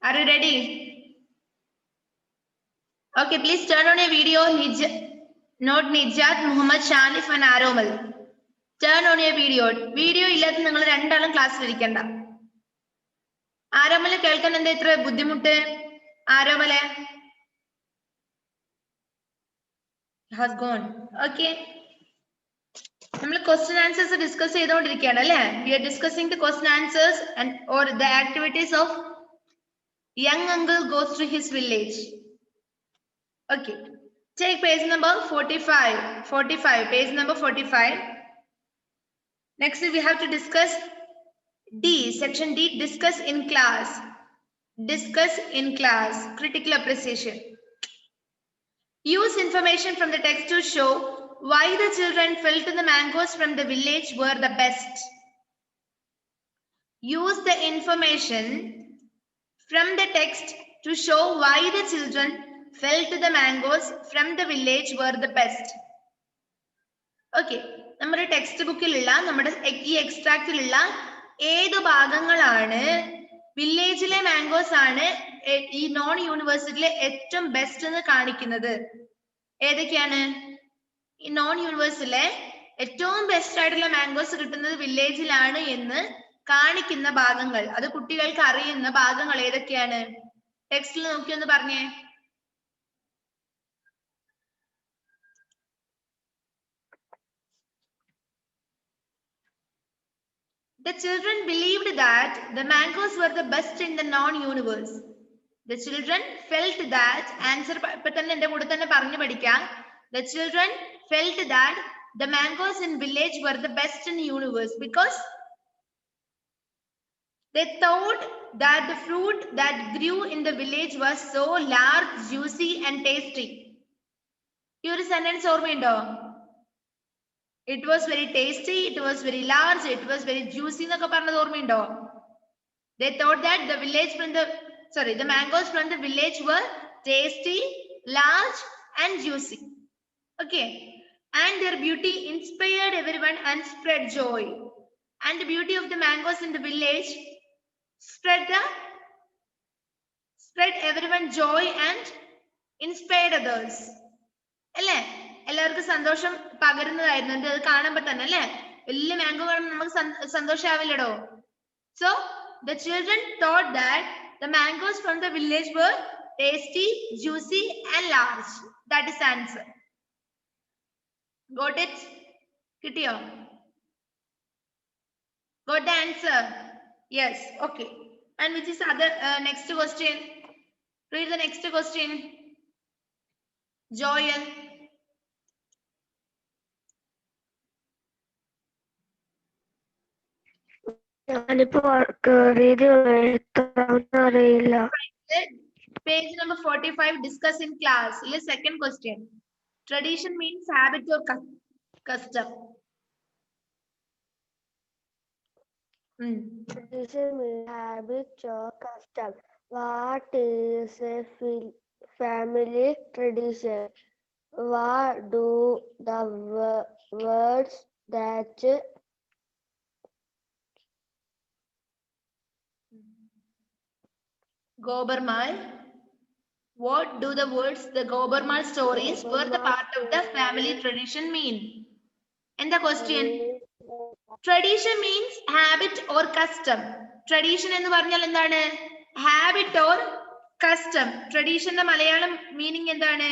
Are you ready? Okay, please turn on a video. Not Nijat, Muhammad Shanif and Aromal. Turn on a video. Video ഇല്ലാത്ത നിങ്ങൾ രണ്ടാളും ക്ലാസ്സിൽ ഇരിക്കണ്ട. ആരോമല കേൾക്കാൻ എന്താ ഇത്ര ബുദ്ധിമുട്ട്? ആരോമല has gone. Okay. നമ്മൾ question answers discuss ചെയ്തുകൊണ്ടിരിക്കുകയാണ് അല്ലേ? We are discussing the question answers and or the activities of young uncle goes to his village. Okay. Take page number 45. 45. Page number 45. Next we have to discuss D. Section D. Discuss in class. Discuss in class. Critical appreciation. Use information from the text to show why the children felt the mangoes from the village were the best. Use the information from the text to show why the children felt the mangoes from the village were the best. Okay. നമ്മുടെ text ബുക്കിലുള്ള നമ്മുടെ ഈ എക്സ്ട്രാക്റ്റിലുള്ള ഏത് ഭാഗങ്ങളാണ് വില്ലേജിലെ mangoes ആണ് ഈ non യൂണിവേഴ്സിറ്റിയിലെ ഏറ്റവും ബെസ്റ്റ് എന്ന് കാണിക്കുന്നത്? ഏതൊക്കെയാണ് ഈ നോൺ യൂണിവേഴ്സിലെ ഏറ്റവും ബെസ്റ്റ് ആയിട്ടുള്ള മാംഗോസ് കിട്ടുന്നത് വില്ലേജിലാണ് എന്ന് കാണിക്കുന്ന ഭാഗങ്ങൾ? അത് കുട്ടികൾക്ക് അറിയുന്ന ഭാഗങ്ങൾ ഏതൊക്കെയാണ്? ടെക്സ്റ്റിൽ നോക്കി ഒന്ന് പറഞ്ഞേ. The children believed that the mangoes were the best in the non-universe. The children felt that answer ende kude thanne paranju padikka. The children felt that the mangoes in village were the best in universe because they thought that the fruit that grew in the village was so large, juicy and tasty. Your sentence ormayundo? It was very tasty, it was very large, it was very juicy എന്നൊക്കെ പറഞ്ഞത് ഓർമ്മയുണ്ടോ? They thought that the mangoes from the village were tasty, large and juicy. Okay. And their beauty inspired everyone and spread joy. And the beauty of the mangoes in the village spread everyone joy and inspired others. അല്ലേ? എല്ലാവർക്കും സന്തോഷം പകരുന്നതായിരുന്നു. അത് കാണുമ്പോ തന്നെ അല്ലേ? വലിയ mango കാണുമ്പോൾ നമുക്ക് സന്തോഷാവില്ലടോ. So the children thought that the mangoes from the village were tasty, juicy and large. That is answer. Got it? കിട്ടിയോ? Got the answer? Yes. Okay. And which is other next question? Read the next question. Joel. Page number 45. Discuss in class. Second question. Tradition means habit or custom. Tradition means habit or custom. What is a family tradition? What do the words that Gobarmal. What do the words the Gobarmal stories were the part of the family tradition mean? And the question. Tradition means habit or custom. Tradition ennu parnal endana? Habit or custom. Tradition the Malayalam meaning endana?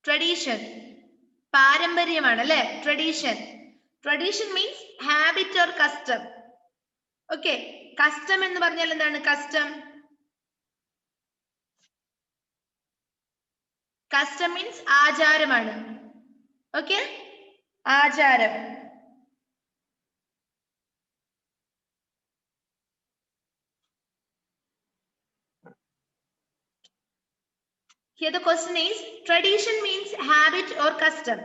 Tradition. പാരമ്പര്യമാണ് അല്ലേ? Tradition. Tradition means habit or custom. Okay. Custom എന്ന് പറഞ്ഞാൽ എന്താണ്? Custom. Custom means ആചാരമാണ്. Okay. ആചാരം. Here the question is, tradition means habit or custom.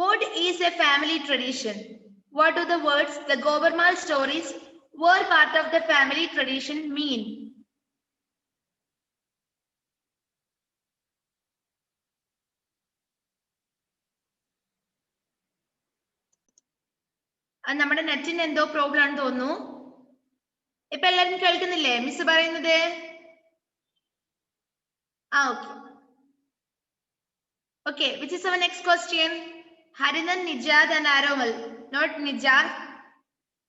What is a family tradition? What do the words the Gobarmal stories were part of the family tradition mean? നമ്മുടെ നെറ്റിന് എന്തോ problem ആണെന്ന് തോന്നുന്നു. ഇപ്പൊ എല്ലാരും കേൾക്കുന്നില്ലേ miss പറയുന്നത്? Okay, which is our next question? Harinan, Nijad and Aromal, not Nijad.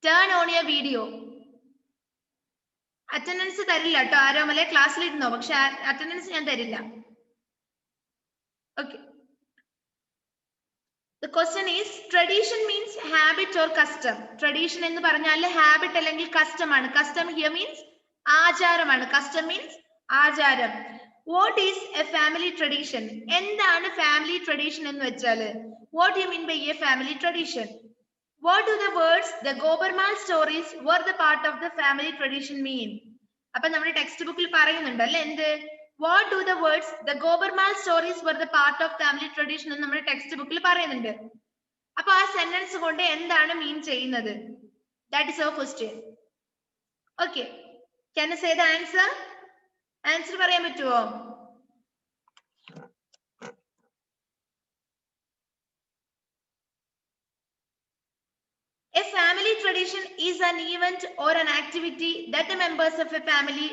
Turn on your video. Attendance തരില്ല ട്ടോ ആരോമലെ, ക്ലാസ്സിൽ ഇരുന്നോ, പക്ഷെ അറ്റൻഡൻസ് ഞാൻ തരില്ല. Okay. The question is, tradition means habit or custom. Tradition എന്ന് പറഞ്ഞാൽ habit അല്ലെങ്കിൽ custom ആണ്. Custom here means ആചാരമാണ്. Custom means ആചാരം. What is a family tradition? എന്താണ് family tradition എന്ന് വെച്ചാൽ? What do you mean by a family tradition? What do the words the Gobermal stories were the part of the family tradition mean? അപ്പൊ നമ്മുടെ text ബുക്കിൽ പറയുന്നുണ്ട് അല്ലേ എന്ത്? What do the words the Gobermal stories were the part of family tradition എന്ന് നമ്മുടെ text ബുക്കിൽ പറയുന്നുണ്ട്. അപ്പൊ ആ സെന്റൻസ് കൊണ്ട് എന്താണ് മീൻ ചെയ്യുന്നത്? That is our question. Okay. Can you say the answer? Answer പറയാൻ പറ്റുമോ? A family tradition is an event or an activity that the members of a family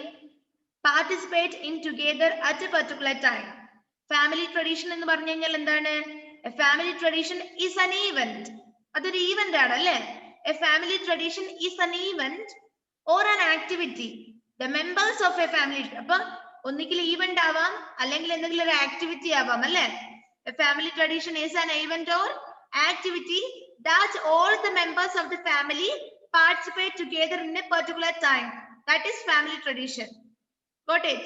participate in together at a particular time. Family tradition എന്ന് പറഞ്ഞു കഴിഞ്ഞാൽ എന്താണ്? A family tradition is an event. അതൊരു event ആണ് അല്ലേ? A family tradition is an event or an activity. The members of a family. അപ്പൊ ഒന്നുകിൽ event ആവാം അല്ലെങ്കിൽ എന്തെങ്കിലും ഒരു activity ആവാം അല്ലേ? A family tradition is an event or activity that all the members of the family participate together in a particular time. That is family tradition. Got it?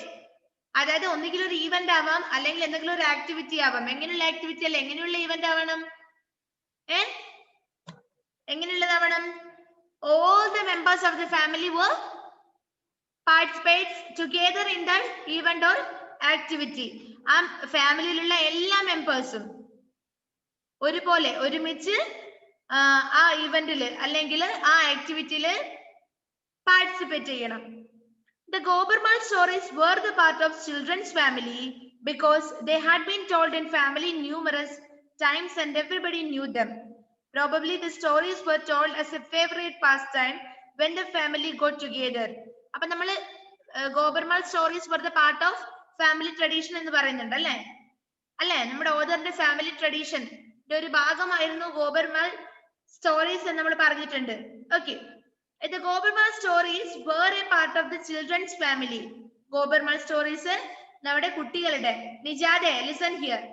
അതായത് ഒന്നുകിൽ ഒരു ഈവന്റ് ആവാം അല്ലെങ്കിൽ എന്തെങ്കിലും ഒരു ആക്ടിവിറ്റി ആവാം. എങ്ങനെയുള്ള ആക്ടിവിറ്റി അല്ല, എങ്ങനെയുള്ള ഈവന്റ് ആവണം? എങ്ങനെയുള്ളതാവണം? All the members of the family were participates together in that event or activity. ആ ഫാമിലിയിലുള്ള എല്ലാ മെമ്പേഴ്സും ഒരുപോലെ ഒരുമിച്ച് ആ ഇവന്റില് അല്ലെങ്കിൽ ആ ആക്ടിവിറ്റിയില് പാർട്ടിസിപ്പേറ്റ് ചെയ്യണം. The Gobermal stories were the part of children's family because they had been told in family numerous times and everybody knew them. Probably the stories were told as a favorite pastime when the family got together. അപ്പൊ നമ്മള് Gobermal stories were the part of family tradition എന്ന് പറയുന്നുണ്ട് അല്ലേ? അല്ലേ? നമ്മുടെ ഓതറിന്റെ family tradition ഒരു ഭാഗമായിരുന്നു Gobermal stories എന്ന് നമ്മൾ പറഞ്ഞിട്ടുണ്ട്. Okay. The Gobermal stories were a part of the children's family. Gobermal stories നമ്മുടെ കുട്ടികളുടെ. നിജാദെ, listen here.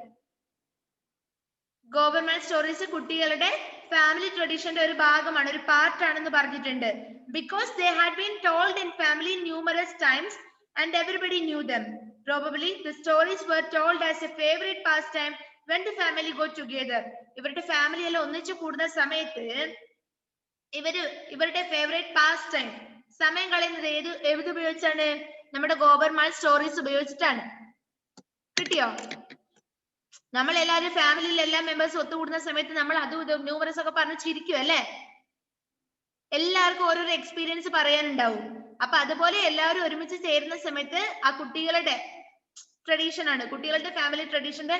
Gobermal stories കുട്ടികളുടെ ഫാമിലി ട്രഡീഷന്റെ ഒരു ഭാഗമാണ്, ഒരു പാർട്ട് ആണെന്ന് പറഞ്ഞിട്ടുണ്ട്. Because they had been told in family numerous times and everybody knew them. Probably the stories were told as a favorite pastime when the family got together. ഇവരുടെ family എല്ലാം ഒന്നിച്ചു കൂടുന്ന സമയത്ത് ഇവരുടെ ഫേവറേറ്റ് പാസ് ടൈം, സമയം കളയുന്നത് ഏത് ഉപയോഗിച്ചാണ്? നമ്മുടെ Gobermal സ്റ്റോറീസ് ഉപയോഗിച്ചിട്ടാണ്. കിട്ടിയോ? നമ്മൾ എല്ലാവരും ഫാമിലിയിലെ എല്ലാ മെമ്പേഴ്സ് ഒത്തുകൂടുന്ന സമയത്ത് നമ്മൾ അതും ഇതും ന്യൂമറസ് ഒക്കെ പറഞ്ഞ് ചിരിക്കും അല്ലേ? എല്ലാവർക്കും ഓരോരോ എക്സ്പീരിയൻസ് പറയാനുണ്ടാവും. അപ്പൊ അതുപോലെ എല്ലാവരും ഒരുമിച്ച് ചേരുന്ന സമയത്ത് ആ കുട്ടികളുടെ ട്രഡീഷൻ ആണ്, കുട്ടികളുടെ ഫാമിലി ട്രഡീഷന്റെ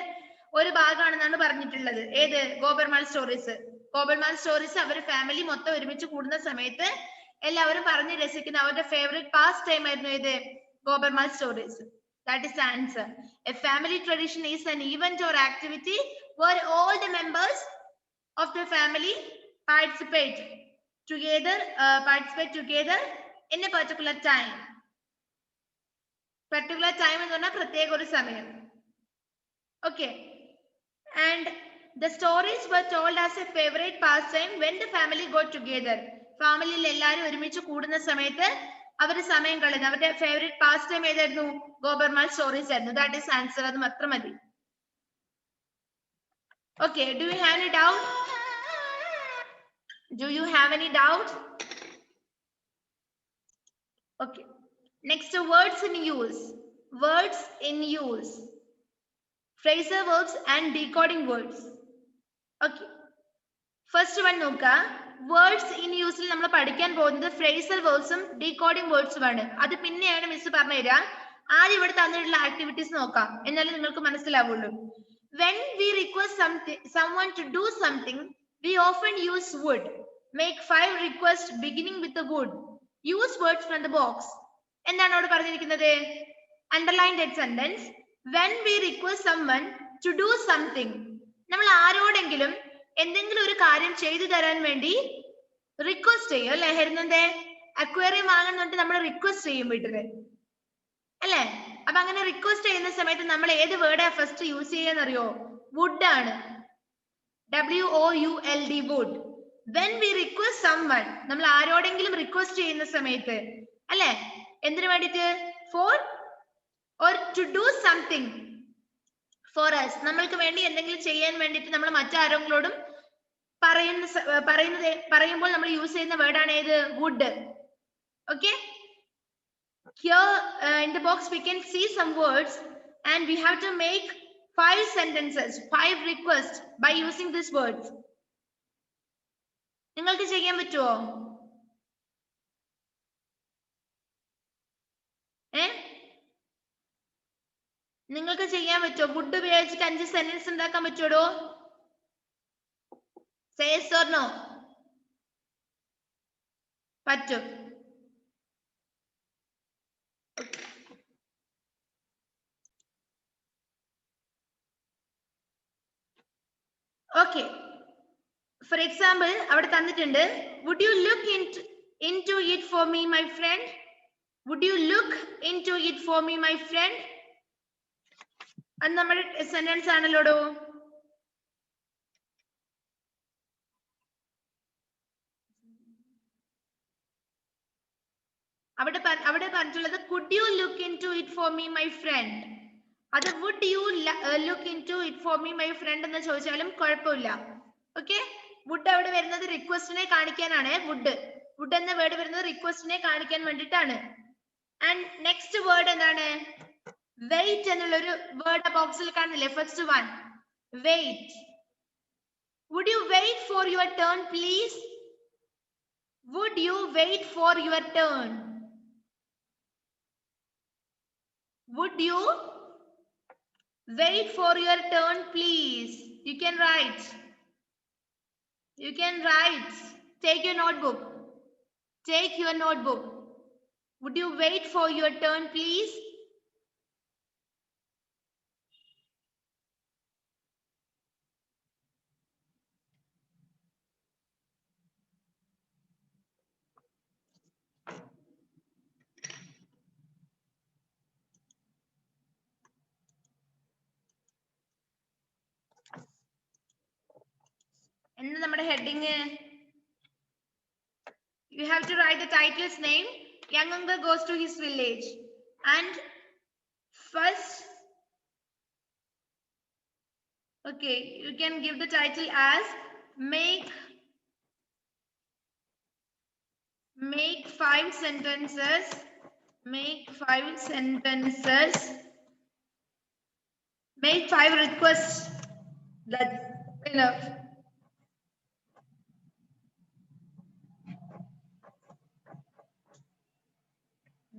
ഒരു ഭാഗമാണെന്നാണ് പറഞ്ഞിട്ടുള്ളത്. ഏത്? Gobermal stories. Gobermal സ്റ്റോറീസ് അവർ ഫാമിലി മൊത്തം ഒരുമിച്ച് കൂടുന്ന സമയത്ത് എല്ലാവരും പറഞ്ഞ് രസിക്കുന്ന അവരുടെ ഫേവറേറ്റ് പാസ് ടൈം ആയിരുന്നു ഏത്? Gobermal stories. That is the answer. A family tradition is an event or activity where all the members of the family participate together in a particular time. Particular time എന്ന് പറഞ്ഞാൽ പ്രത്യേക ഒരു സമയം. Okay. And the stories were told as a favorite pastime when the family got together. ഫാമിലിയിൽ എല്ലാവരും ഒരുമിച്ച് കൂടുന്ന സമയത്ത് അവർ സമയം കളയുന്നത് അവരുടെ ഫേവറേറ്റ് പാസ് ടൈം ഏതായിരുന്നു? Gobermal stories ആയിരുന്നു. That is answer. അത് മാത്രം മതി. Okay, do you have any doubt? Do you have any doubt? Okay. Next, words in use. Words in use. Phrasal verbs and decoding words. Okay. First one നോക്കുക. Words in use ൽ നമ്മൾ പഠിക്കാൻ പോകുന്നത് phrasal verbs ഉം decoding words ഉം ആണ്. അത് പിന്നെയാണ് മിസ് പറഞ്ഞു തരിക. ആദ്യം ഇവിടെ തന്നിട്ടുള്ള ആക്ടിവിറ്റീസ് നോക്കാം, എന്നാലേ നിങ്ങൾക്ക് മനസ്സിലാവുള്ളൂ. When we request someone to do something, we often use would. Make 5 requests beginning with the would. Use words from the box. എന്താണ് അവിടെ പറഞ്ഞിരിക്കുന്നത്? Underline that sentence. When we request someone to do something. നമ്മൾ ആരോടെങ്കിലും എന്തെങ്കിലും ഒരു കാര്യം ചെയ്തു തരാൻ വേണ്ടി റിക്വസ്റ്റ് ചെയ്യും അല്ലെ? ഹെരുന്നന്റെ അക്വേറിയം വാങ്ങുന്നുണ്ട്, നമ്മൾ റിക്വസ്റ്റ് ചെയ്യും വീട്ടില് അല്ലെ? അപ്പൊ അങ്ങനെ റിക്വസ്റ്റ് ചെയ്യുന്ന സമയത്ത് നമ്മൾ ഏത് വേർഡാ ഫസ്റ്റ് യൂസ് ചെയ്യാന്നറിയോ? വുഡ് ആണ്. WOULD would. When we request someone, നമ്മൾ ആരോടെങ്കിലും റിക്വസ്റ്റ് ചെയ്യുന്ന സമയത്ത് അല്ലെ, എന്തിനു വേണ്ടിട്ട്? For or to do something for us. നമ്മൾക്ക് വേണ്ടി എന്തെങ്കിലും ചെയ്യാൻ വേണ്ടിട്ട് നമ്മൾ മറ്റാരെങ്കിലോടും പറയുമ്പോൾ നമ്മൾ യൂസ് ചെയ്യുന്ന വേർഡാണ് ഏത്? Would. Okay. Here in the box we can see some words and we have to make 5 sentences, 5 requests by using these words. നിങ്ങൾക്ക് ചെയ്യാൻ പറ്റുമോ? നിങ്ങൾക്ക് ചെയ്യാൻ പറ്റുമോ? വുഡ് ഉപയോഗിച്ചിട്ട് 5 സെന്റൻസ് ഉണ്ടാക്കാൻ പറ്റുമോ? Say yes or no. പറ്റും. Okay. For example, അവിടെ തന്നിട്ടുണ്ട്, would you look into it for me, my friend? Would you look into it for me, my friend? അത് നമ്മുടെ സെന്റൻസ് ആണല്ലോടോ. അവിടെ പറഞ്ഞിട്ടുള്ളത് could you look into it for me, my friend? അത് would you look into it for me, my friend എന്ന് ചോദിച്ചാലും കുഴപ്പമില്ല. Okay. Would അവിടെ വരുന്നത് റിക്വസ്റ്റിനെ കാണിക്കാനാണ്. വുഡ് എന്ന വേർഡ് വരുന്നത് റിക്വസ്റ്റിനെ കാണിക്കാൻ വേണ്ടിയിട്ടാണ്. ആൻഡ് നെക്സ്റ്റ് വേർഡ് എന്താണ്? വെയിറ്റ് എന്നുള്ള ഒരു വേർഡ് ബോക്സിൽ കാണുന്നില്ലേ? First one, wait. Would you wait for your turn please? Would you wait for your turn? Would you wait for your turn, please? You can write. You can write. Take your notebook. Take your notebook. Would you wait for your turn, please? And നമ്മുടെ heading, you have to write the title's name. Young uncle goes to his village. And first, okay, you can give the title as make 5 sentences. Make 5 sentences. Make 5 requests. That's enough.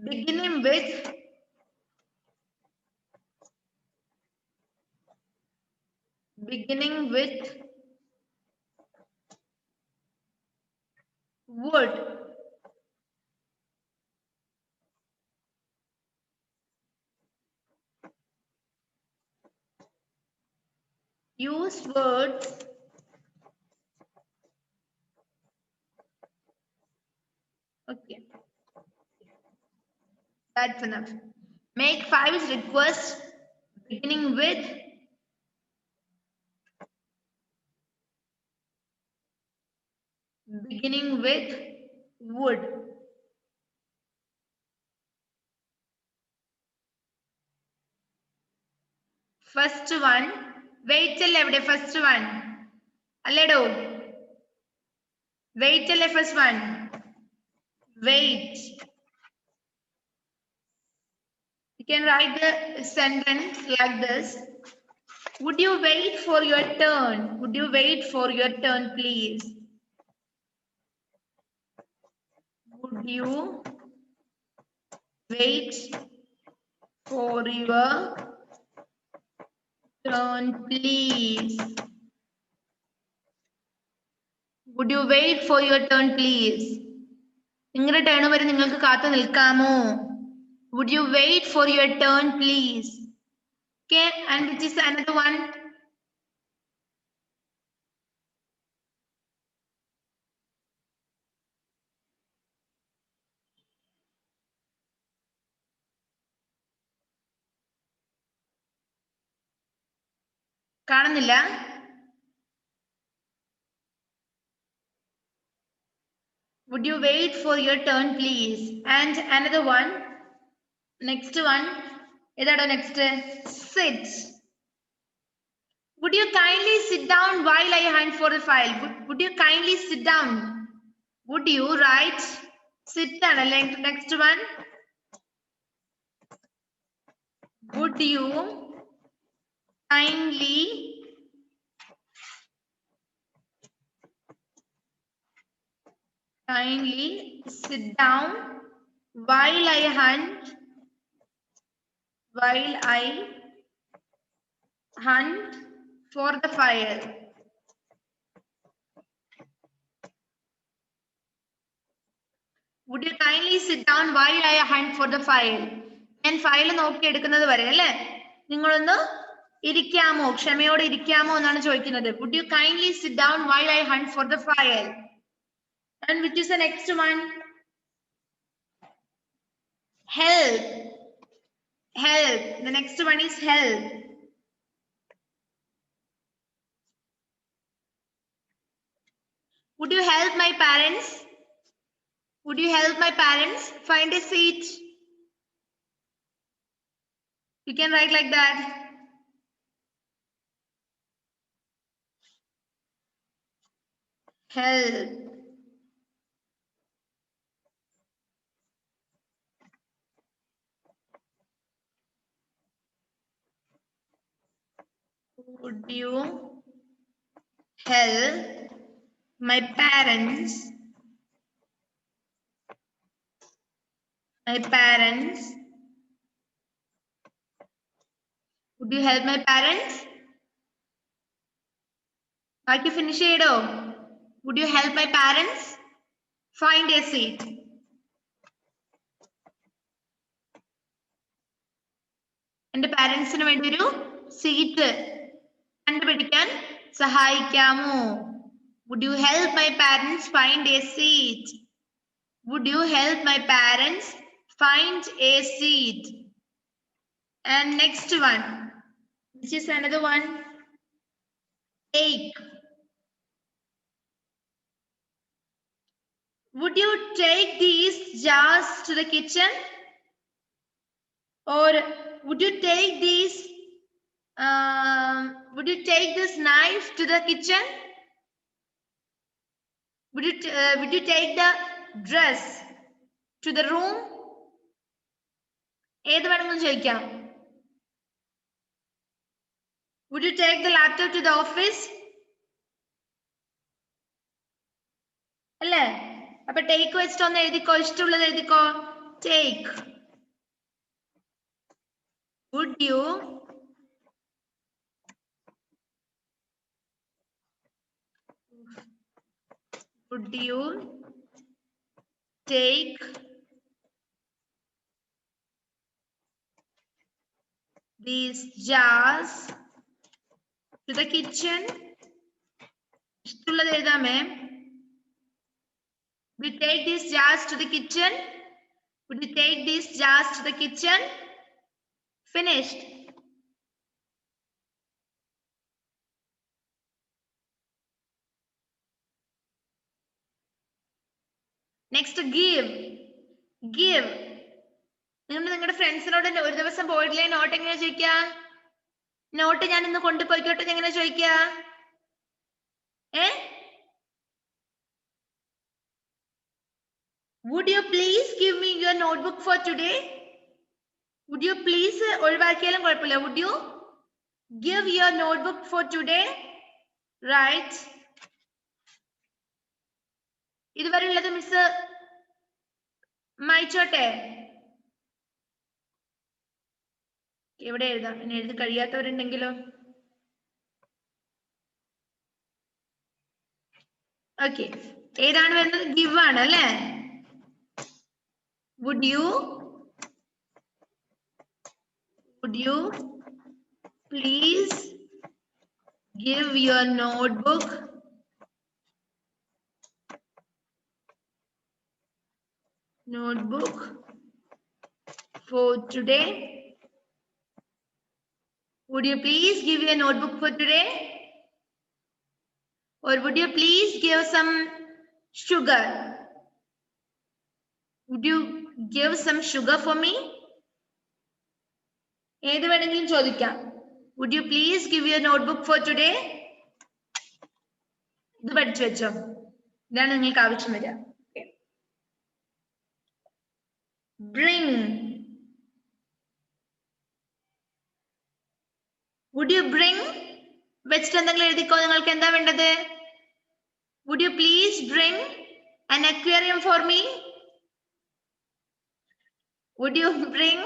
Beginning with would. Use words okay. That's enough. Make 5 requests beginning with would. First one, wait till every first one. Alledo. Wait till the first one. Wait. You can write the sentence like this. Would you wait for your turn? Would you wait for your turn, please? Would you wait for your turn, please? Would you wait for your turn, please? നിങ്ങളുടെ turn വരെ നിങ്ങൾക്ക് കാത്തു നിൽക്കാമോ? Would you wait for your turn, please? Okay, and which is another one? കാണുന്നില്ല? Would you wait for your turn, please? And another one. Next one. ഏതാടോ next? Sit. Would you kindly sit down while I hunt for the file? Would you kindly sit down? Would you, right? Sit ആണല്ലേ next one. Would you kindly sit down while I hunt for the file? Would you kindly sit down while I hunt for the file? ഞാൻ file നോക്കി എടുക്കുന്നത് വരെ അല്ലേ? നിങ്ങളൊന്ന് ഇരിക്കാമോ, ക്ഷമയോടെ ഇരിക്കാമോ എന്നാണ് ചോദിക്കുന്നത്. Would you kindly sit down while I hunt for the file? And which is the next one? Help. Help. The next one is help. Would you help my parents? Would you help my parents find a seat? You can write like that. Help. Would you help my parents would you help my parents? ബാക്കി finish ചെയ്തോ? Would you help my parents find a seat? എന്റെ പാരന്റ്സിന് വേണ്ടി ഒരു seat കണ്ടുപിടിക്കാൻ സഹായിക്കാമോ? Would you help my parents find a seat? Would you help my parents find a seat? And next one, which is another one. Take. Would you take these jars to the kitchen? Or would you take these? Would you take this knife to the kitchen? Would you take the dress to the room? ഏത് വേണമെങ്കിലും ചോദിക്കാം. Would you take the laptop to the office? അല്ലേ? അപ്പൊ take വെച്ചിട്ട് ഒന്ന് എഴുതിക്കോ, ഇഷ്ടമുള്ളത് എഴുതിക്കോ. Take. Would you take these jars to the kitchen? ഇഷ്ടമുള്ളത് എഴുതാമേ. Would you take these jars to the kitchen? Would you take these jars to the kitchen? Finished. Next, give. Give. നിങ്ങളുടെ ഫ്രണ്ട്സിനോട് ഒരു ദിവസം പോയിട്ടില്ലേ നോട്ട് എങ്ങനെ ചോദിക്കുക? നോട്ട് ഞാൻ ഇന്ന് കൊണ്ടുപോയിക്കോട്ടെ എങ്ങനെ ചോദിക്കുക? Would you please give me your notebook for today? Would you please ഒഴിവാക്കിയാലും കുഴപ്പമില്ല. Would you give your notebook for today? Right. ഇതുവരെയുള്ളത് മിസ് മായ്ച്ചോട്ടെ. എവിടെ എഴുതാം? ഇനി എഴുതി കഴിയാത്തവരുണ്ടെങ്കിലോ? Okay. ഏതാണ് വരുന്നത്? Give ആണ് അല്ലേ? Would you please give your notebook for today? Would you please give your notebook for today? Or would you please give some sugar? Would you give some sugar for me? ഏത് വേണമെങ്കിലും ചോദിക്കാം. Would you please give your notebook for today? ഇത് പഠിച്ചു വെച്ചോ. ഇതാണ് നിങ്ങൾക്ക് ആവശ്യം വരിക. Bring. Would you bring? വെച്ചിട്ട് എന്തെങ്കിലും എഴുതിക്കോ. നിങ്ങൾക്ക് എന്താ വേണ്ടത്? Would you please bring an aquarium for me? Would you bring?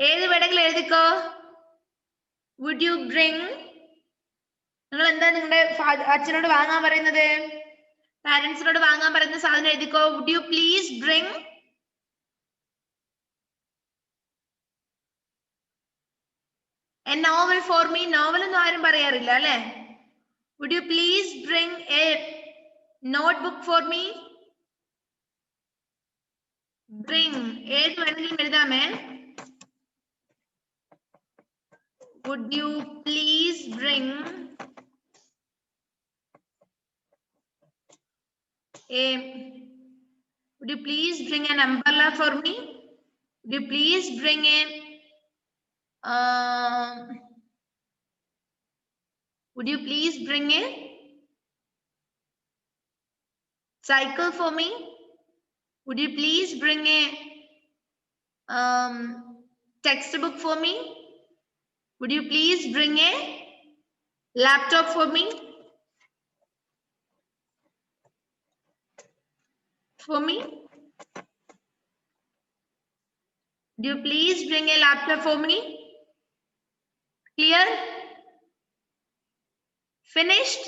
ഏത് വേണമെങ്കിലും എഴുതിക്കോ. Would you bring? നിങ്ങൾ എന്താ നിങ്ങളുടെ അച്ഛനോട് വാങ്ങാൻ പറയുന്നത്? പാരന്റ്സിനോട് വാങ്ങാൻ പറയുന്ന സാധനം എഴുതിക്കോ. Would you please bring? A novel for me. Novel ഒന്നും ആരും പറയാറില്ല അല്ലെ? Would you please bring a notebook for me? Bring. ഏത് വേണമെങ്കിലും എഴുതാമേ. Would you please bring would you please bring an umbrella for me? Would you please bring a would you please bring a cycle for me? Would you please bring a textbook for me? Would you please bring a laptop for me? Would you please bring a laptop for me? Clear? Finished?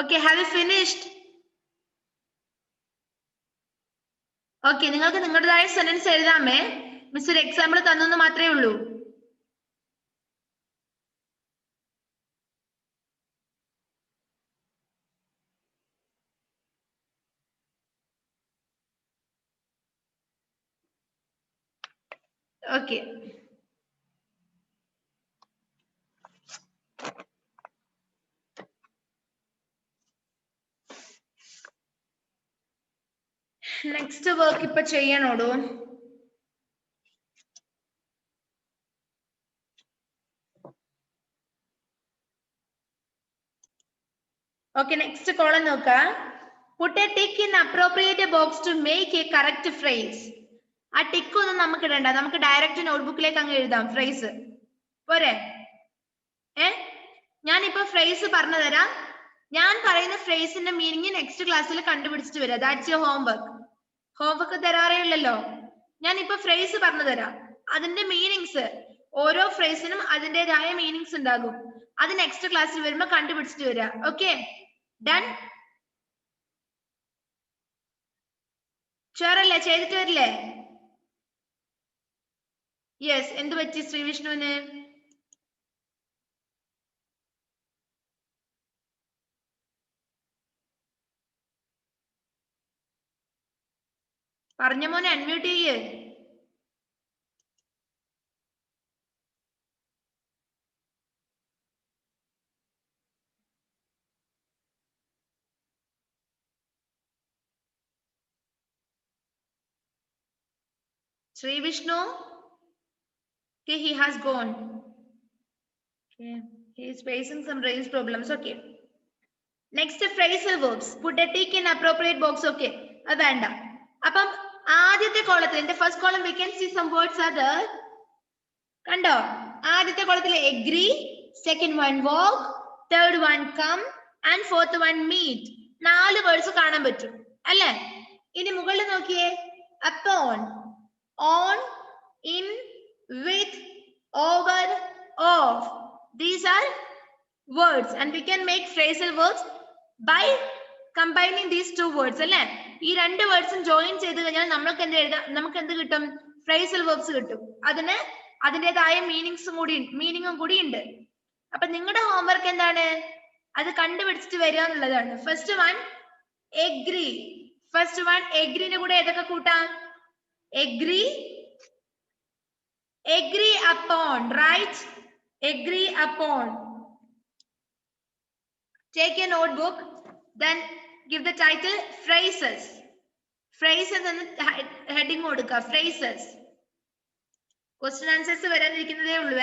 Okay, have you finished? Okay, നിങ്ങൾക്ക് നിങ്ങളുടേതായ sentence എഴുതാമേ. Miss ഒരു example തന്നെന്ന് മാത്രമേ ഉള്ളൂ. Okay. Next work ഇപ്പൊ ചെയ്യണോടോ? Okay, next column നോക്ക. Put a tick in appropriate box to make a correct phrase. ആ tick ഒന്നും നമുക്ക് ഇടണ്ട. നമുക്ക് ഡയറക്റ്റ് നോട്ട്ബുക്കിലേക്ക് അങ്ങ് എഴുതാം ഫ്രേസ്. പോരെ? ഞാനിപ്പോ ഫ്രേസ് പറഞ്ഞു തരാം. ഞാൻ പറയുന്ന ഫ്രേസിന്റെ മീനിങ് നെക്സ്റ്റ് ക്ലാസ്സിൽ കണ്ടുപിടിച്ചിട്ട് വരാം. That's your homework. ഹോംവർക്ക് തരാറേ ഉള്ളല്ലോ. ഞാൻ ഇപ്പൊ ഫ്രേസ് പറഞ്ഞു തരാം. അതിന്റെ മീനിങ്സ്, ഓരോ ഫ്രേസിനും അതിൻ്റെതായ മീനിങ്സ് ഉണ്ടാകും. അത് നെക്സ്റ്റ് ക്ലാസ്സിൽ വരുമ്പോ കണ്ടുപിടിച്ചിട്ട് വരാം. Okay, done? ഷുവറല്ലേ? ചെയ്തിട്ട് വരില്ലേ? യെസ്. എന്ത് പറ്റി ശ്രീവിഷ്ണുവിന്? പറഞ്ഞ മോനെ അൺമ്യൂട്ട് ചെയ്യേ. Sri Vishnu? Okay, he has gone. Okay, he is facing some range problems. Okay. Next, phrasal verbs. Put a tick in appropriate box. Okay. Abanda. Apam ആദ്യത്തെ കോളത്തിൽ, in the first column we can see some words are there. കണ്ടോ? ആദ്യത്തെ കോളത്തിൽ agree, second one walk, third one come and fourth one meet. 4 words കാണാൻ പറ്റും അല്ലേ? ഇനി മുകളിൽ നോക്കിയേ. upon, on, in, with, over, of. These are words and we can make phrasal words by combining these two words അല്ലേ? ഈ രണ്ട് വേർഡ്സും join ചെയ്ത് കഴിഞ്ഞാൽ നമുക്ക് എന്ത് എഴുതാം? നമുക്ക് എന്ത് കിട്ടും? phrasal verbs കിട്ടും. അതിന് അതിൻ്റെതായ മീനിങ്ങും കൂടി ഉണ്ട്. അപ്പൊ നിങ്ങളുടെ ഹോംവർക്ക് എന്താണ്? അത് കണ്ടുപിടിച്ചിട്ട് വരിക എന്നുള്ളതാണ്. First one agree. First one എഗ്രിന്റെ കൂടെ ഏതൊക്കെ കൂട്ടാം? Agree, agree upon, right? Agree upon. Take a notebook, then give the title phrases. Phrases and heading കൊടുക്കുക. Phrases. Question answers വരാനിരിക്കുന്നതേ ഉള്ളൂ.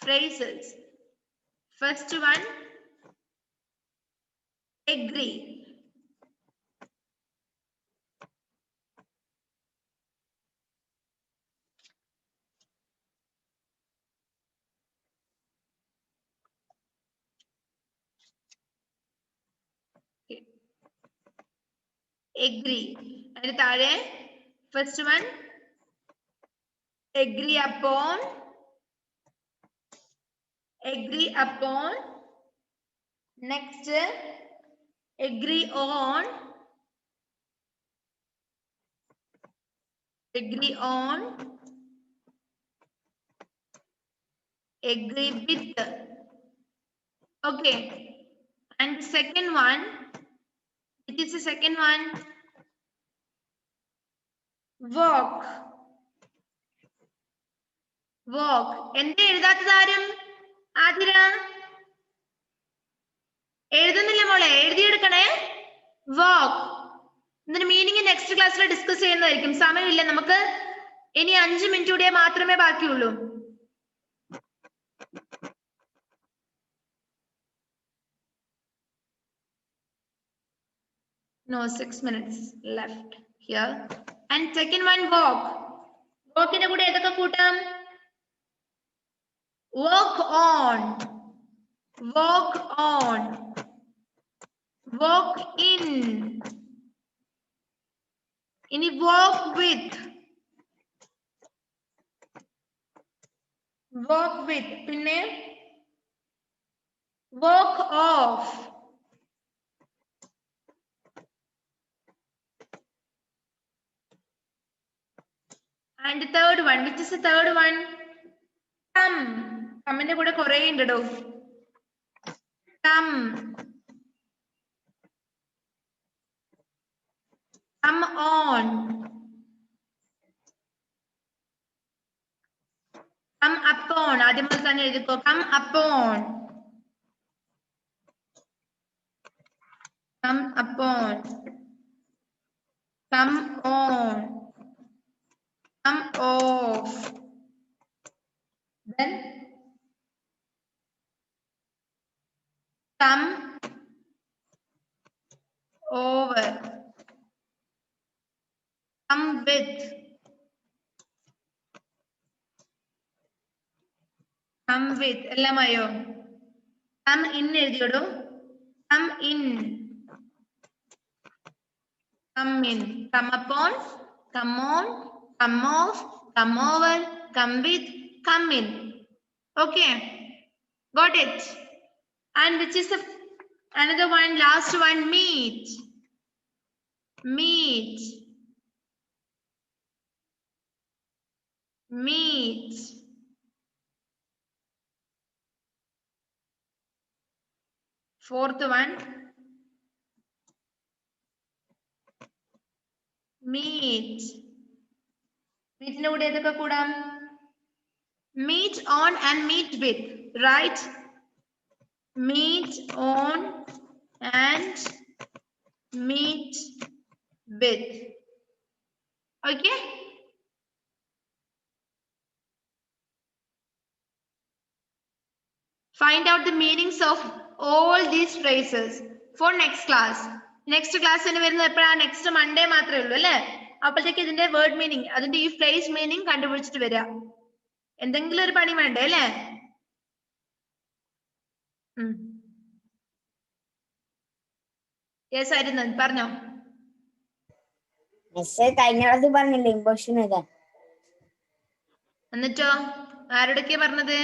Phrases. First one agree. Agree. അതിന് താഴെ first one agree upon, agree upon. Next agree on, agree on, agree with. Okay, and the second one, which is the second one? Walk. Walk. എന്താ എഴുതാത്തത് ആരും? ആതിര എഴുതുന്നില്ല മോളെ, എഴുതിയെടുക്കണേ. Walk. ഇതിന്റെ meaning next ക്ലാസ്സിൽ discuss ചെയ്യുന്നതായിരിക്കും. സമയമില്ല, നമുക്ക് ഇനി 5 മിനിറ്റ് കൂടിയേ മാത്രമേ ബാക്കിയുള്ളൂ. No, 6 minutes left here. And second one walk. Walk ന്റെ കൂടെ ഏതൊക്കെ കൂട്ടാം? Walk on, walk on, walk in. ഇനി walk with, walk with. പിന്നെ walk off, and the third one, which is the third one? Come. കമ്മിന്റെ കൂടെ കുറേ ഉണ്ടോ? Come, come on, come upon. ആദ്യം മുതൽ തന്നെ എഴുതിക്കോ. Come upon, come upon, come on, come off, then come over, come with, come with. എല്ലാമായോ? come in എഴുതിയോടോ. come in, come in, come upon, come on, come off, come over, come with, come in. Okay, got it? And which is the another one, last one? Meet, meet, meet. Fourth one, meet. Meet ന്റെ കൂടെ ഏതൊക്കെ കൂടാം? Meet on and meet with, right? Meet on and meet with. Okay? Find out the meanings of all these phrases for next class. Next class ന് വരുന്നത് എപ്പോഴാണ്? Next Monday മാത്രമേ ഉള്ളൂ അല്ലേ? അപ്പോഴത്തേക്ക് ഇതിന്റെ വേർഡ് മീനിങ്, അതിന്റെ ഈ ഫ്രേസ് മീനിങ് കണ്ടുപിടിച്ചിട്ട് വരിക. എന്തെങ്കിലും ഒരു പണി വേണ്ടേ അല്ലേ? യെസ് ആയിരുന്നു പറഞ്ഞോ. കഴിഞ്ഞ ക്ലാസ് പറഞ്ഞില്ലേ ഇമ്പോഷൻ എഴുതാൻ. എന്നിട്ടോ ആരോടൊക്കെയാ പറഞ്ഞത്?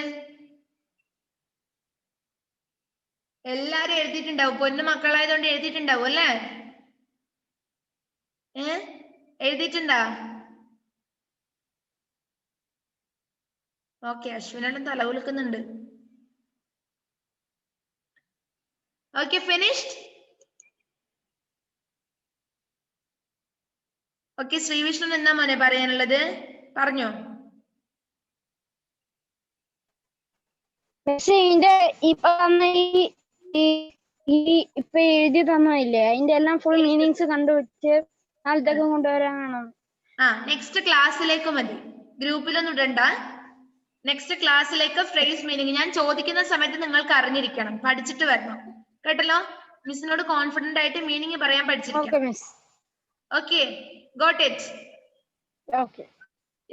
എല്ലാരും എഴുതിയിട്ടുണ്ടാവും. പൊന്നു മക്കളായതുകൊണ്ട് എഴുതിയിട്ടുണ്ടാവും അല്ലേ? എഴുതിയിട്ടുണ്ടാ? ഓക്കെ, അശ്വിനെല്ലാം തല കുലുക്കുന്നുണ്ട്. Okay, finished. ഓക്കെ, ശ്രീവിഷ്ണു എന്നാ മോനെ പറയാനുള്ളത്? പറഞ്ഞോ. ഇതിന്റെ ഇപ്പൊ ഇപ്പൊ എഴുതി തന്നില്ലേ, അതിന്റെ എല്ലാം ഫുൾ മീനിങ്സ് കണ്ടുപിടിച്ച് നാളത്തേക്ക് കൊണ്ടുവരാനാണോ? നെക്സ്റ്റ് ക്ലാസ്സിലേക്ക് മതി, ഗ്രൂപ്പിലൊന്നും ഇടണ്ട. നെക്സ്റ്റ് ക്ലാസ്സിലേക്ക് ഫ്രേസ് മീനിങ് ഞാൻ ചോദിക്കുന്ന സമയത്ത് നിങ്ങൾക്ക് അറിഞ്ഞിരിക്കണം, പഠിച്ചിട്ട് വരണം കേട്ടല്ലോ. മിസ്സിനോട് കോൺഫിഡന്റ് ആയിട്ട് മീനിങ് പറയാൻ പഠിച്ചിരിക്കണം. Okay, got it? Okay,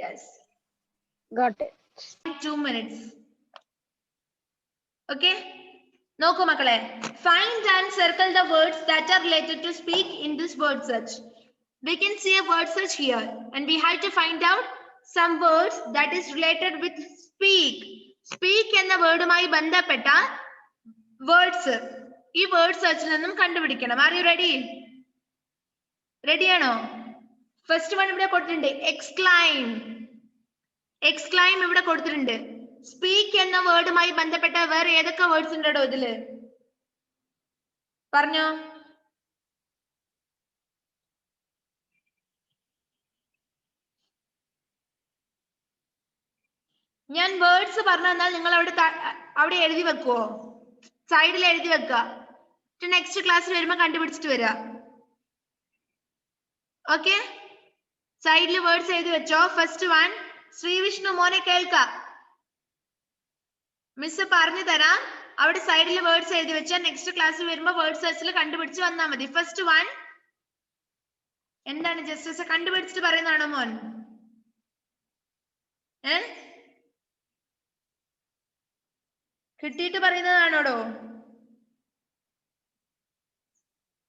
yes, got it. 2 minutes. Okay, നോക്കൂ മക്കളെ. Find and circle the words that are related to speak in this word search. We can see a word search here and we have to find out some words that is related with speak. Speak എന്ന വേർഡുമായി ബന്ധപ്പെട്ട words ഈ word സെർച്ചിൽ നിന്നും കണ്ടുപിടിക്കണം. Are you ready? റെഡിയാണോ? First one ഇവിടെ കൊടുത്തിട്ടുണ്ട്, എക്സ്ക്ലൈം. എക്സ്ക്ലൈം ഇവിടെ കൊടുത്തിട്ടുണ്ട്. സ്പീക്ക് എന്ന വേർഡുമായി ബന്ധപ്പെട്ട വേറെ ഏതൊക്കെ വേർഡ്സ് ഉണ്ടോ ഇതില്? പറഞ്ഞോ. ഞാൻ വേർഡ്സ് പറഞ്ഞു തന്നാൽ നിങ്ങൾ അവിടെ എഴുതി വെക്കുവോ? സൈഡിൽ എഴുതി വെക്കുക. നെക്സ്റ്റ് ക്ലാസ്സിൽ വരുമ്പോ കണ്ടുപിടിച്ചിട്ട് വരിക. ഓക്കെ, സൈഡിൽ വേർഡ്സ് എഴുതി വെച്ചോ. ഫസ്റ്റ് വൺ, ശ്രീവിഷ്ണു മോനെ കേൾക്ക, മിസ് പറഞ്ഞു തരാം. അവിടെ സൈഡിൽ വേർഡ്സ് എഴുതി വെച്ചാൽ നെക്സ്റ്റ് ക്ലാസ്സിൽ വരുമ്പോ വേർഡ് സെർച്ചിൽ കണ്ടുപിടിച്ച് വന്നാൽ മതി. ഫസ്റ്റ് വൺ എന്താണ്? ജസ്റ്റ് കണ്ടുപിടിച്ചിട്ട് പറയുന്നതാണോ മോൻ? കിട്ടിയിട്ട് പറയുന്നതാണോടോ?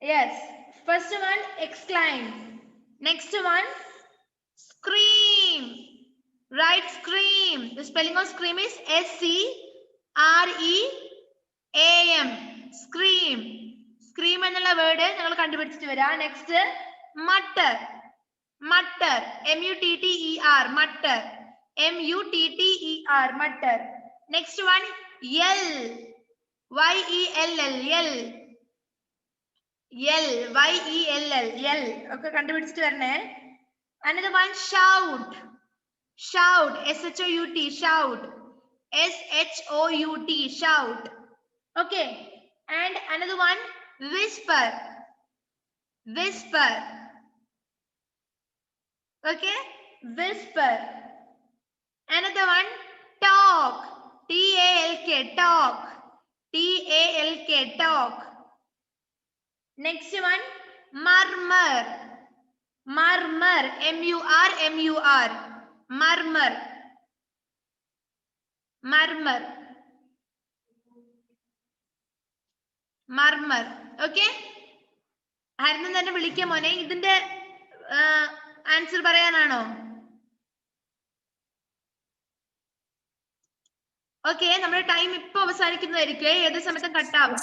Yes, first one exclaim. Next one scream. Right, scream. The spelling of scream is SCREAM. Scream. Scream എന്നുള്ള വേർഡ് നിങ്ങൾ കണ്ടുപിടിച്ചിട്ട് വരാം. Next mutter. Mutter, MUTTER. Mutter, MUTTER. Mutter. Next one yell. YELL. yell. YELL. ഒക്കെ കണ്ടുപിടിച്ചിട്ട് വരണേ. Another one, shout. Shout, SHOUT. shout, SHOUT. shout. Okay, and another one, whisper. Whisper. Okay, whisper. Another one, talk. TALK. talk. TALK. talk. Next one, murmur. Murmur, MUR. murmur. Murmur. Murmur. Okay, ആരെന്നും തന്നെ വിളിക്കാം മോനെ. ഇതിന്റെ answer പറയാനാണോ? Okay, നമ്മുടെ time ഇപ്പൊ അവസാനിക്കുന്നതായിരിക്കും. ഏത് സമയത്തും കട്ടാവും.